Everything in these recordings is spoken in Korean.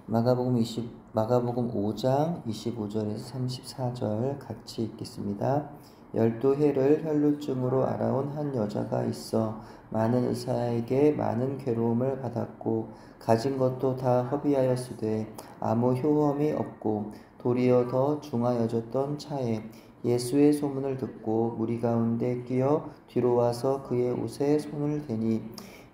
마가복음 5장 25절에서 34절 같이 읽겠습니다. 12해를 혈루증으로 알아온 한 여자가 있어 많은 의사에게 많은 괴로움을 받았고 가진 것도 다 허비하였으되 아무 효험이 없고 도리어 더 중하여졌던 차에 예수의 소문을 듣고 무리 가운데 끼어 뒤로 와서 그의 옷에 손을 대니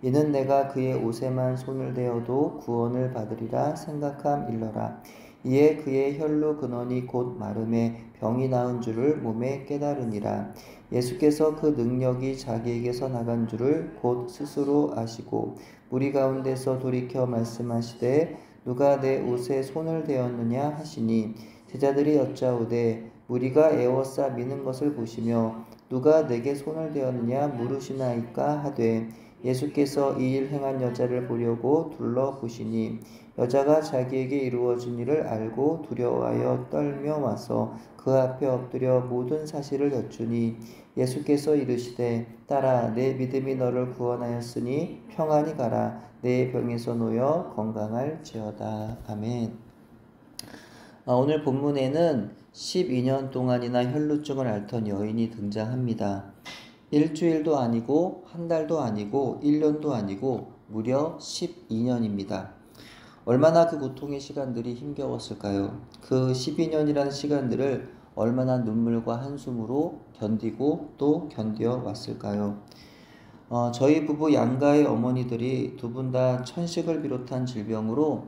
이는 내가 그의 옷에만 손을 대어도 구원을 받으리라 생각함일러라. 이에 그의 혈루 근원이 곧 마름에 병이 나은 줄을 몸에 깨달으니라. 예수께서 그 능력이 자기에게서 나간 줄을 곧 스스로 아시고 무리 가운데서 돌이켜 말씀하시되 누가 내 옷에 손을 대었느냐 하시니 제자들이 여짜오되 우리가 에워싸 미는 것을 보시며 누가 내게 손을 대었느냐 물으시나이까 하되 예수께서 이 일 행한 여자를 보려고 둘러보시니 여자가 자기에게 이루어진 일을 알고 두려워하여 떨며 와서 그 앞에 엎드려 모든 사실을 여쭈니 예수께서 이르시되 딸아 내 믿음이 너를 구원하였으니 평안히 가라 내 병에서 놓여 건강할지어다. 아멘. 오늘 본문에는 12년 동안이나 혈루증을 앓던 여인이 등장합니다. 일주일도 아니고 한 달도 아니고 1년도 아니고 무려 12년입니다. 얼마나 그 고통의 시간들이 힘겨웠을까요? 그 12년이라는 시간들을 얼마나 눈물과 한숨으로 견디고 또 견뎌 왔을까요? 저희 부부 양가의 어머니들이 두 분 다 천식을 비롯한 질병으로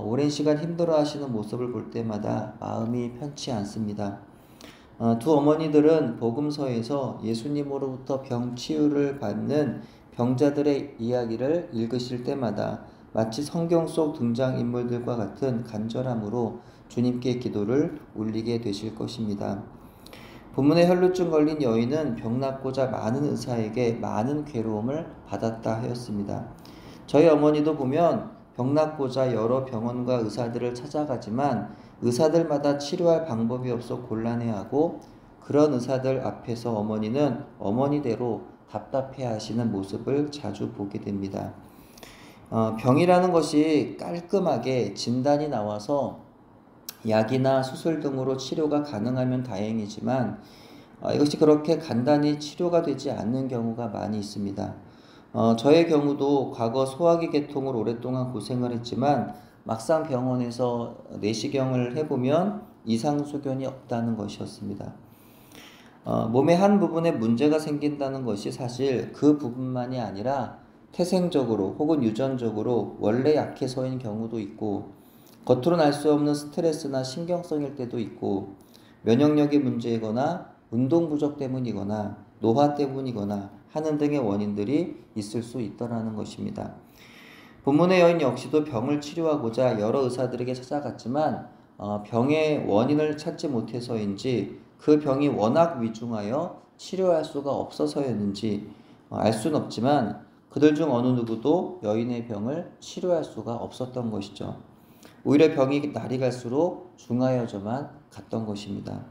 오랜 시간 힘들어 하시는 모습을 볼 때마다 마음이 편치 않습니다. 두 어머니들은 복음서에서 예수님으로부터 병 치유를 받는 병자들의 이야기를 읽으실 때마다 마치 성경 속 등장인물들과 같은 간절함으로 주님께 기도를 올리게 되실 것입니다. 본문의 혈루증 걸린 여인은 병 낫고자 많은 의사에게 많은 괴로움을 받았다 하였습니다. 저희 어머니도 보면 병 낫고자 여러 병원과 의사들을 찾아가지만 의사들마다 치료할 방법이 없어 곤란해하고 그런 의사들 앞에서 어머니는 어머니대로 답답해하시는 모습을 자주 보게 됩니다. 병이라는 것이 깔끔하게 진단이 나와서 약이나 수술 등으로 치료가 가능하면 다행이지만 이것이 그렇게 간단히 치료가 되지 않는 경우가 많이 있습니다. 저의 경우도 과거 소화기 계통으로 오랫동안 고생을 했지만 막상 병원에서 내시경을 해보면 이상소견이 없다는 것이었습니다. 몸의 한 부분에 문제가 생긴다는 것이 사실 그 부분만이 아니라 태생적으로 혹은 유전적으로 원래 약해서인 경우도 있고 겉으로는 알 수 없는 스트레스나 신경성일 때도 있고 면역력의 문제이거나 운동 부족 때문이거나 노화 때문이거나 하는 등의 원인들이 있을 수 있다는 것입니다. 본문의 여인 역시도 병을 치료하고자 여러 의사들에게 찾아갔지만 병의 원인을 찾지 못해서인지 그 병이 워낙 위중하여 치료할 수가 없어서였는지 알 수는 없지만 그들 중 어느 누구도 여인의 병을 치료할 수가 없었던 것이죠. 오히려 병이 날이 갈수록 중하여져만 갔던 것입니다.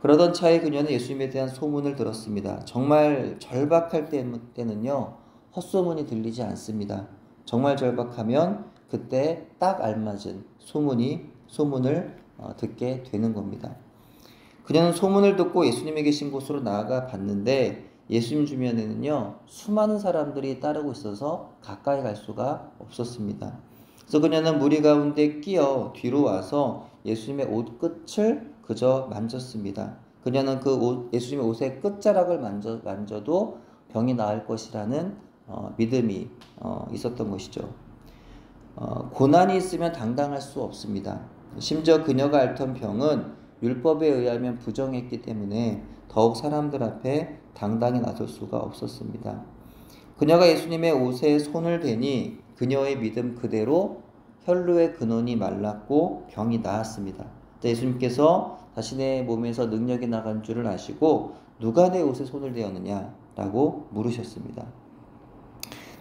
그러던 차에 그녀는 예수님에 대한 소문을 들었습니다. 정말 절박할 때는요, 헛소문이 들리지 않습니다. 정말 절박하면 그때 딱 알맞은 소문을 듣게 되는 겁니다. 그녀는 소문을 듣고 예수님이 계신 곳으로 나아가 봤는데 예수님 주변에는요, 수많은 사람들이 따르고 있어서 가까이 갈 수가 없었습니다. 그래서 그녀는 무리 가운데 끼어 뒤로 와서 예수님의 옷 끝을 그저 만졌습니다. 그녀는 예수님의 옷의 끝자락을 만져도 병이 나을 것이라는 믿음이 있었던 것이죠. 고난이 있으면 당당할 수 없습니다. 심지어 그녀가 앓던 병은 율법에 의하면 부정했기 때문에 더욱 사람들 앞에 당당히 나설 수가 없었습니다. 그녀가 예수님의 옷에 손을 대니 그녀의 믿음 그대로 혈루의 근원이 말랐고 병이 나았습니다. 예수님께서 자신의 몸에서 능력이 나간 줄을 아시고 누가 내 옷에 손을 대었느냐 라고 물으셨습니다.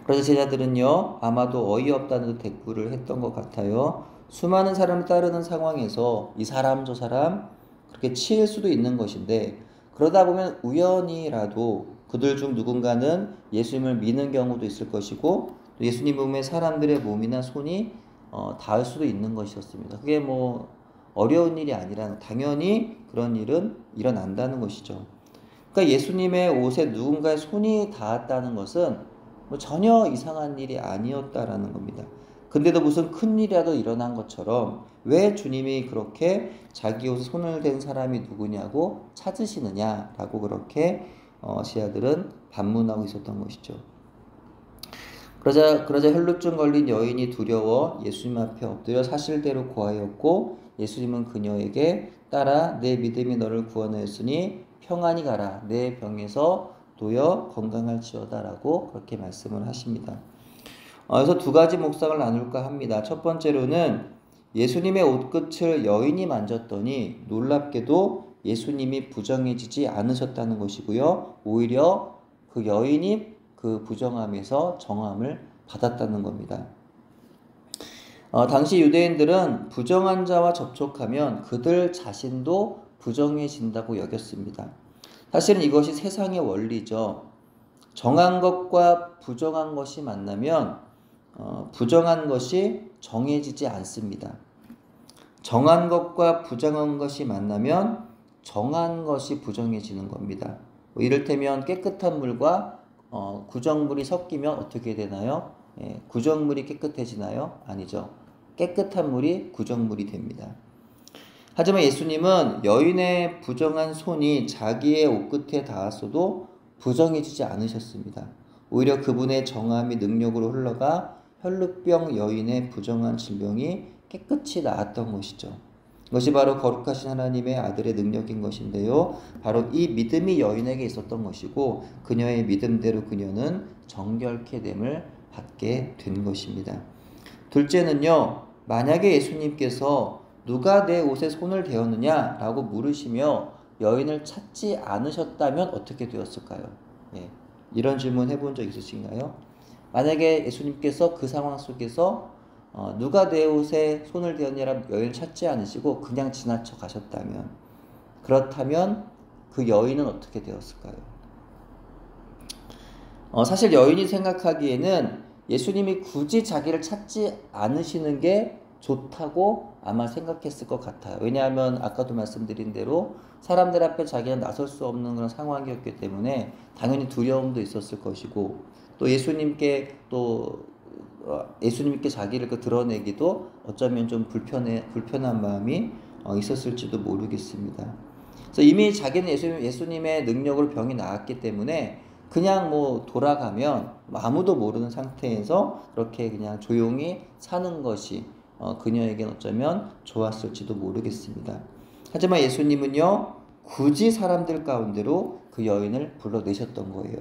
그래서 제자들은요, 아마도 어이없다는 대꾸를 했던 것 같아요. 수많은 사람을 따르는 상황에서 이 사람 저 사람 그렇게 치일 수도 있는 것인데 그러다 보면 우연히라도 그들 중 누군가는 예수님을 믿는 경우도 있을 것이고 예수님 몸에 사람들의 몸이나 손이 닿을 수도 있는 것이었습니다. 그게 뭐 어려운 일이 아니라 당연히 그런 일은 일어난다는 것이죠. 그러니까 예수님의 옷에 누군가의 손이 닿았다는 것은 뭐 전혀 이상한 일이 아니었다라는 겁니다. 근데도 무슨 큰 일이라도 일어난 것처럼 왜 주님이 그렇게 자기 옷에 손을 댄 사람이 누구냐고 찾으시느냐라고 그렇게 제자들은 반문하고 있었던 것이죠. 그러자 혈루증 걸린 여인이 두려워 예수님 앞에 엎드려 사실대로 고하였고 예수님은 그녀에게 따라 내 믿음이 너를 구원하였으니 평안히 가라 내 병에서 도여 건강할지어다라고 그렇게 말씀을 하십니다. 그래서 두 가지 묵상을 나눌까 합니다. 첫 번째로는 예수님의 옷끝을 여인이 만졌더니 놀랍게도 예수님이 부정해지지 않으셨다는 것이고요. 오히려 그 여인이 그 부정함에서 정함을 받았다는 겁니다. 당시 유대인들은 부정한 자와 접촉하면 그들 자신도 부정해진다고 여겼습니다. 사실은 이것이 세상의 원리죠. 정한 것과 부정한 것이 만나면 부정한 것이 정해지지 않습니다. 정한 것과 부정한 것이 만나면 정한 것이 부정해지는 겁니다. 이를테면 깨끗한 물과 구정물이 섞이면 어떻게 되나요? 구정물이 깨끗해지나요? 아니죠. 깨끗한 물이 구정물이 됩니다. 하지만 예수님은 여인의 부정한 손이 자기의 옷끝에 닿았어도 부정해지지 않으셨습니다. 오히려 그분의 정함이 능력으로 흘러가 혈루병 여인의 부정한 질병이 깨끗이 나았던 것이죠. 이것이 바로 거룩하신 하나님의 아들의 능력인 것인데요. 바로 이 믿음이 여인에게 있었던 것이고 그녀의 믿음대로 그녀는 정결케 됨을 받게 된 것입니다. 둘째는요. 만약에 예수님께서 누가 내 옷에 손을 대었느냐 라고 물으시며 여인을 찾지 않으셨다면 어떻게 되었을까요? 이런 질문 해본 적 있으신가요? 만약에 예수님께서 그 상황 속에서 누가 내 옷에 손을 대었냐라 여인을 찾지 않으시고 그냥 지나쳐 가셨다면 그렇다면 그 여인은 어떻게 되었을까요? 사실 여인이 생각하기에는 예수님이 굳이 자기를 찾지 않으시는 게 좋다고 아마 생각했을 것 같아요. 왜냐하면 아까도 말씀드린 대로 사람들 앞에 자기는 나설 수 없는 그런 상황이었기 때문에 당연히 두려움도 있었을 것이고 또 예수님께 자기를 드러내기도 어쩌면 좀 불편한 마음이 있었을지도 모르겠습니다. 그래서 이미 자기는 예수님의 능력으로 병이 나았기 때문에 그냥 뭐 돌아가면 아무도 모르는 상태에서 그렇게 그냥 조용히 사는 것이 그녀에겐 어쩌면 좋았을지도 모르겠습니다. 하지만 예수님은요 굳이 사람들 가운데로 그 여인을 불러내셨던 거예요.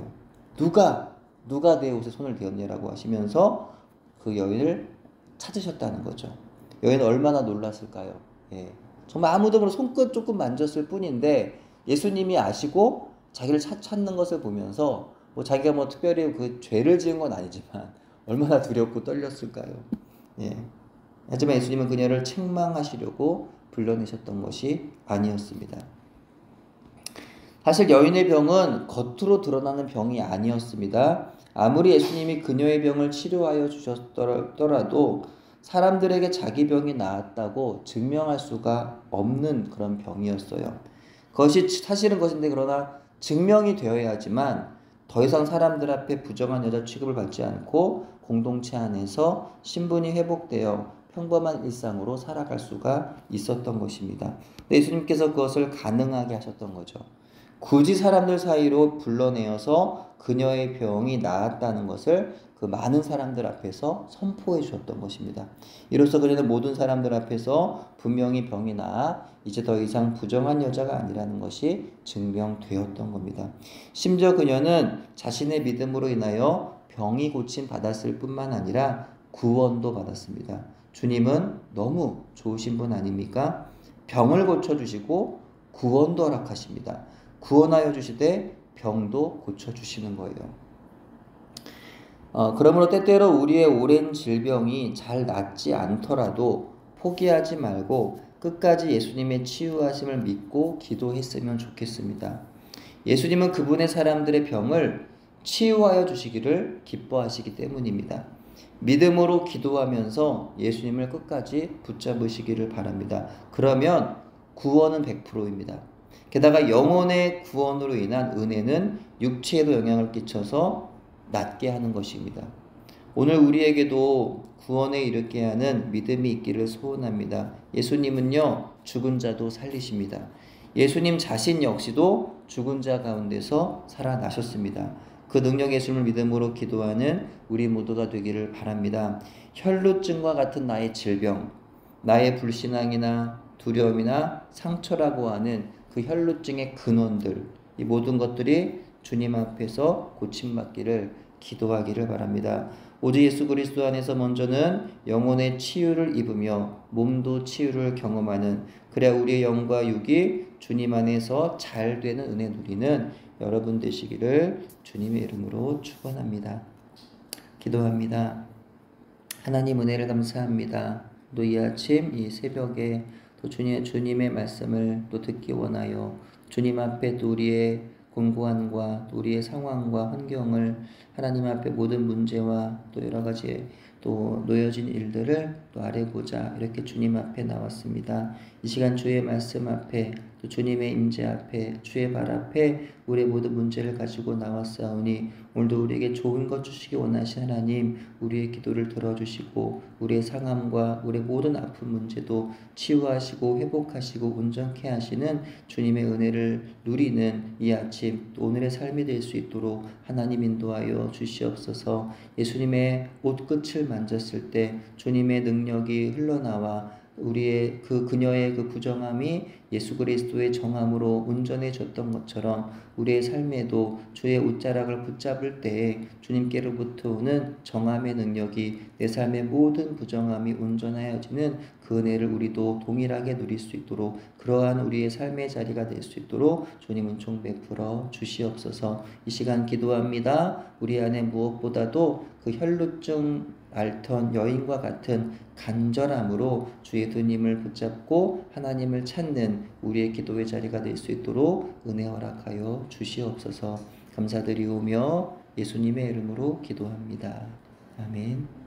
누가 내 옷에 손을 대었냐라고 하시면서 그 여인을 찾으셨다는 거죠. 여인은 얼마나 놀랐을까요? 정말 아무도 모르는 손끝 조금 만졌을 뿐인데 예수님이 아시고 자기를 찾는 것을 보면서 자기가 뭐 특별히 그 죄를 지은 건 아니지만 얼마나 두렵고 떨렸을까요? 하지만 예수님은 그녀를 책망하시려고 불러내셨던 것이 아니었습니다. 사실 여인의 병은 겉으로 드러나는 병이 아니었습니다. 아무리 예수님이 그녀의 병을 치료하여 주셨더라도 사람들에게 자기 병이 나았다고 증명할 수가 없는 그런 병이었어요. 그것이 사실은 것인데 그러나 증명이 되어야지만 더 이상 사람들 앞에 부정한 여자 취급을 받지 않고 공동체 안에서 신분이 회복되어 평범한 일상으로 살아갈 수가 있었던 것입니다. 예수님께서 그것을 가능하게 하셨던 거죠. 굳이 사람들 사이로 불러내어서 그녀의 병이 나았다는 것을 그 많은 사람들 앞에서 선포해 주셨던 것입니다. 이로써 그녀는 모든 사람들 앞에서 분명히 병이 나아 이제 더 이상 부정한 여자가 아니라는 것이 증명되었던 겁니다. 심지어 그녀는 자신의 믿음으로 인하여 병이 고침 받았을 뿐만 아니라 구원도 받았습니다. 주님은 너무 좋으신 분 아닙니까? 병을 고쳐주시고 구원도 허락하십니다. 구원하여 주시되 병도 고쳐주시는 거예요. 그러므로 때때로 우리의 오랜 질병이 잘 낫지 않더라도 포기하지 말고 끝까지 예수님의 치유하심을 믿고 기도했으면 좋겠습니다. 예수님은 그분의 사람들의 병을 치유하여 주시기를 기뻐하시기 때문입니다. 믿음으로 기도하면서 예수님을 끝까지 붙잡으시기를 바랍니다. 그러면 구원은 100%입니다. 게다가 영혼의 구원으로 인한 은혜는 육체에도 영향을 끼쳐서 낫게 하는 것입니다. 오늘 우리에게도 구원에 이르게 하는 믿음이 있기를 소원합니다. 예수님은요, 죽은 자도 살리십니다. 예수님 자신 역시도 죽은 자 가운데서 살아나셨습니다. 그 능력 예수님을 믿음으로 기도하는 우리 모두가 되기를 바랍니다. 혈루증과 같은 나의 질병, 나의 불신앙이나 두려움이나 상처라고 하는 그 혈루증의 근원들, 이 모든 것들이 주님 앞에서 고침받기를 기도하기를 바랍니다. 오직 예수 그리스도 안에서 먼저는 영혼의 치유를 입으며 몸도 치유를 경험하는, 그래야 우리의 영과 육이 주님 안에서 잘 되는 은혜 누리는 여러분 되시기를 주님의 이름으로 축원합니다. 기도합니다. 하나님 은혜를 감사합니다. 또 이 아침 이 새벽에 또 주님의 말씀을 또 듣기 원하여 주님 앞에 또 우리의 공고함과 또 우리의 상황과 환경을 하나님 앞에 모든 문제와 또 여러 가지 또 놓여진 일들을 또 아뢰고자 이렇게 주님 앞에 나왔습니다. 이 시간 주의 말씀 앞에 또 주님의 임재 앞에 주의 발 앞에 우리의 모든 문제를 가지고 나왔사오니 오늘도 우리에게 좋은 것 주시기 원하신 하나님, 우리의 기도를 들어주시고 우리의 상함과 우리의 모든 아픈 문제도 치유하시고 회복하시고 온전케 하시는 주님의 은혜를 누리는 이 아침 또 오늘의 삶이 될 수 있도록 하나님 인도하여 주시옵소서. 예수님의 옷끝을 만졌을 때 주님의 능력이 흘러나와 우리의 그녀의 그 부정함이 예수 그리스도의 정함으로 온전해 졌던 것처럼 우리의 삶에도 주의 옷자락을 붙잡을 때에 주님께로부터 오는 정함의 능력이 내 삶의 모든 부정함이 온전하여지는 그 은혜를 우리도 동일하게 누릴 수 있도록 그러한 우리의 삶의 자리가 될 수 있도록 주님 은총 베풀어 주시옵소서. 이 시간 기도합니다. 우리 안에 무엇보다도 그 혈루증 앓던 여인과 같은 간절함으로 주 예수님을 붙잡고 하나님을 찾는 우리의 기도의 자리가 될 수 있도록 은혜 허락하여 주시옵소서. 감사드리오며 예수님의 이름으로 기도합니다. 아멘.